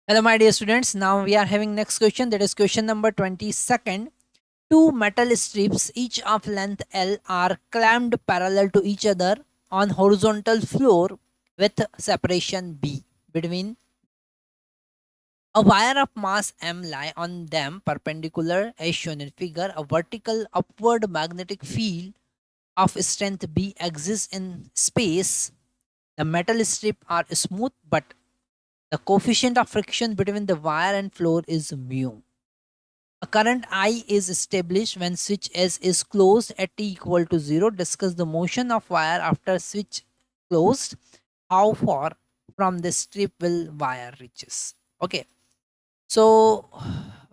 Hello, my dear students. Now we are having next question. That is question number 22nd. Two metal strips, each of length L, are clamped parallel to each other on horizontal floor with separation B between. A wire of mass M lie on them perpendicular as shown in figure. A vertical upward magnetic field of strength B exists in space. The metal strips are smooth, but the coefficient of friction between the wire and floor is mu. A current I is established when switch S is closed at t equal to 0. Discuss the motion of wire after switch closed. How far from the strip will wire reaches? Okay. So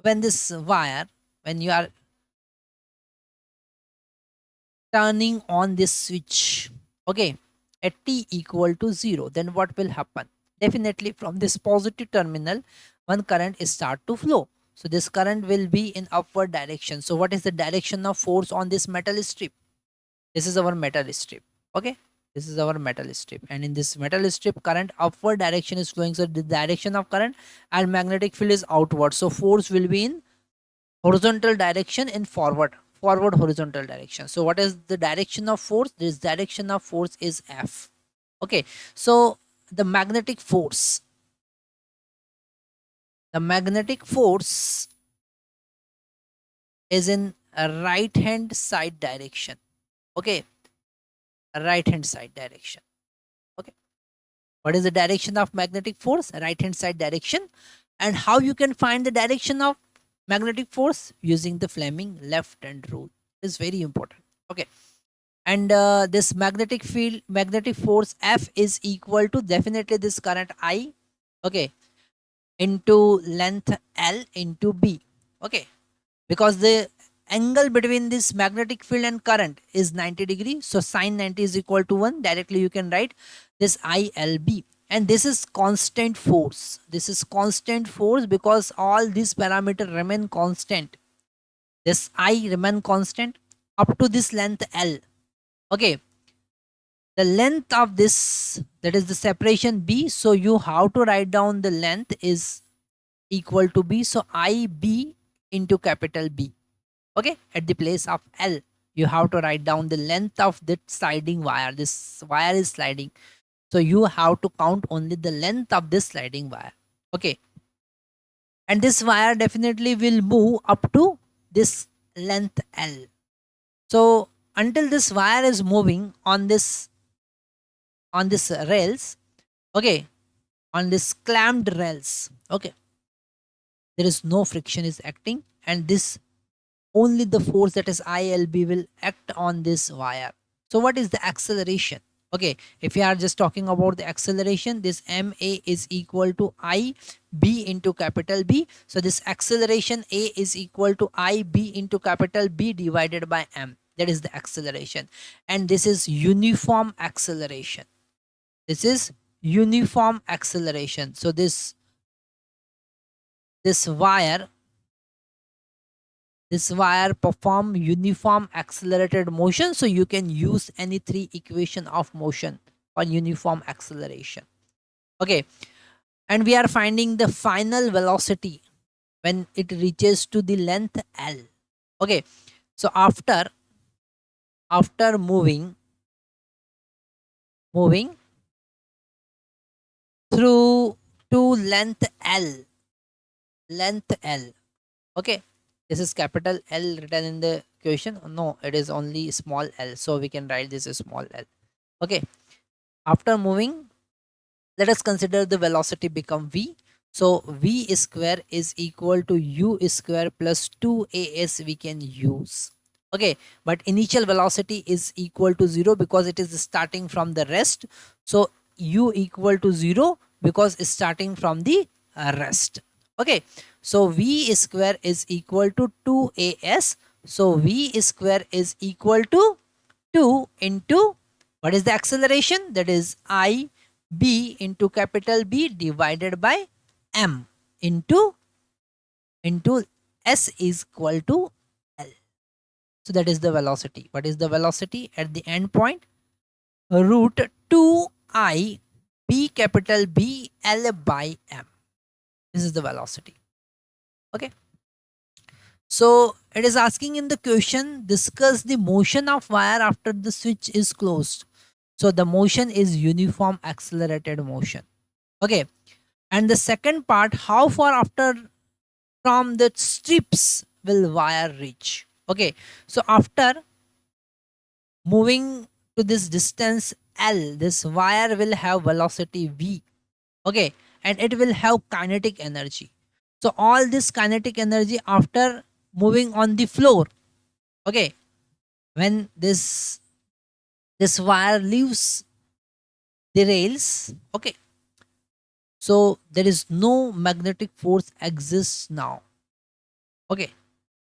when this wire, when you are turning on this switch, okay, at t equal to 0, then what will happen? Definitely from this positive terminal, one current is start to flow. So this current will be in upward direction. So what is the direction of force on this metal strip? This is our metal strip. Okay. This is our metal strip. And in this metal strip, current upward direction is flowing. So the direction of current and magnetic field is outward. So force will be in horizontal direction in forward horizontal direction. So what is the direction of force? This direction of force is F. Okay. So the magnetic force is in a right hand side direction. Okay. Right hand side direction. Okay. What is the direction of magnetic force? Right hand side direction. And how you can find the direction of magnetic force? Using the Fleming left hand rule. Is very important. Okay. And this magnetic force F is equal to definitely this current I, okay, into length L into B. Okay. Because the angle between this magnetic field and current is 90 degree, so sine 90 is equal to 1. Directly you can write this ILB. And this is constant force. This is constant force because all these parameters remain constant. This I remain constant up to this length L. Okay. The length of this, that is the separation B. So you have to write down the length is equal to B. So IB into capital B. Okay. At the place of L, you have to write down the length of that sliding wire. This wire is sliding. So you have to count only the length of this sliding wire. Okay. And this wire definitely will move up to this length L. So until this wire is moving on this rails, okay, on this clamped rails, okay, there is no friction is acting, and this only the force, that is ILB, will act on this wire. So what is the acceleration? Okay, if you are just talking about the acceleration, this MA is equal to IB into capital B. So this acceleration A is equal to IB into capital B divided by M. That is the acceleration. And this is uniform acceleration. This is uniform acceleration. So this wire this wire perform uniform accelerated motion. So you can use any three equation of motion for uniform acceleration. Okay. And we are finding the final velocity when it reaches to the length L. Okay. So after moving through to length L. Okay. This is capital L written in the equation. No, it is only small l. So we can write this as small l. Okay. After moving, let us consider the velocity become v. So v square is equal to u square plus 2as we can use. Okay, but initial velocity is equal to 0 because it is starting from the rest. So u equal to 0 because it's starting from the rest. Okay, so v square is equal to 2as. So v square is equal to 2 into what is the acceleration? That is I B into capital B divided by M into S is equal to L. So that is the velocity. What is the velocity at the end point? Root 2 I B capital B L by M. This is the velocity. Okay. So it is asking in the question, discuss the motion of wire after the switch is closed. So the motion is uniform accelerated motion. Okay. And the second part, how far after from the strips will wire reach? Okay. So after moving to this distance L, this wire will have velocity V. Okay. And it will have kinetic energy. So all this kinetic energy after moving on the floor. Okay. When this wire leaves the rails. Okay. So there is no magnetic force exists now. Okay.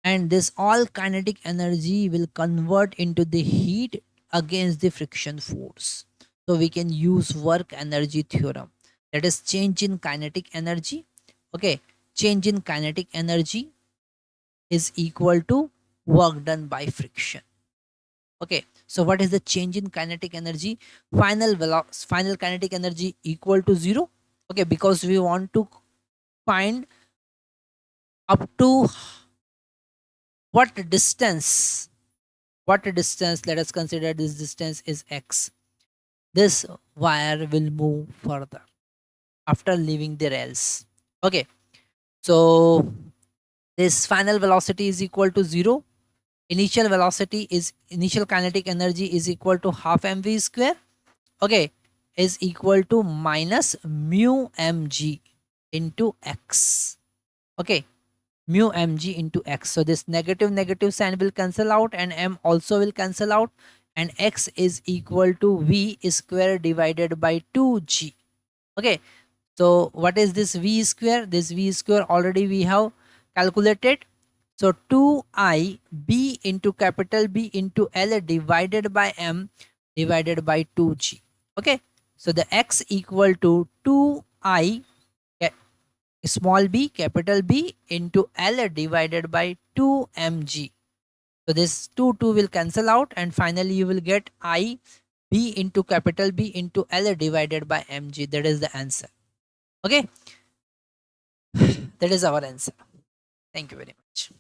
And this all kinetic energy will convert into the heat against the friction force. So we can use work energy theorem. That is change in kinetic energy. Okay. Change in kinetic energy is equal to work done by friction. Okay. So what is the change in kinetic energy? Final kinetic energy equal to 0. Okay. Because we want to find up to what distance. What distance? Let us consider this distance is x. This wire will move further after leaving the rails. Okay. So this final velocity is equal to 0. Initial kinetic energy is equal to half mv square. Okay. Is equal to minus mu mg into x. Okay. Mu mg into x. So this negative sign will cancel out and m also will cancel out, and x is equal to v square divided by 2g. Okay. So what is this v square? This v square already we have calculated. So 2I b into capital B into L divided by m divided by 2g. Okay. So the x equal to 2I small b capital B into L divided by 2mg. So this 2 will cancel out, and finally you will get I b into capital B into L divided by mg. That is the answer. Okay. That is our answer. Thank you very much.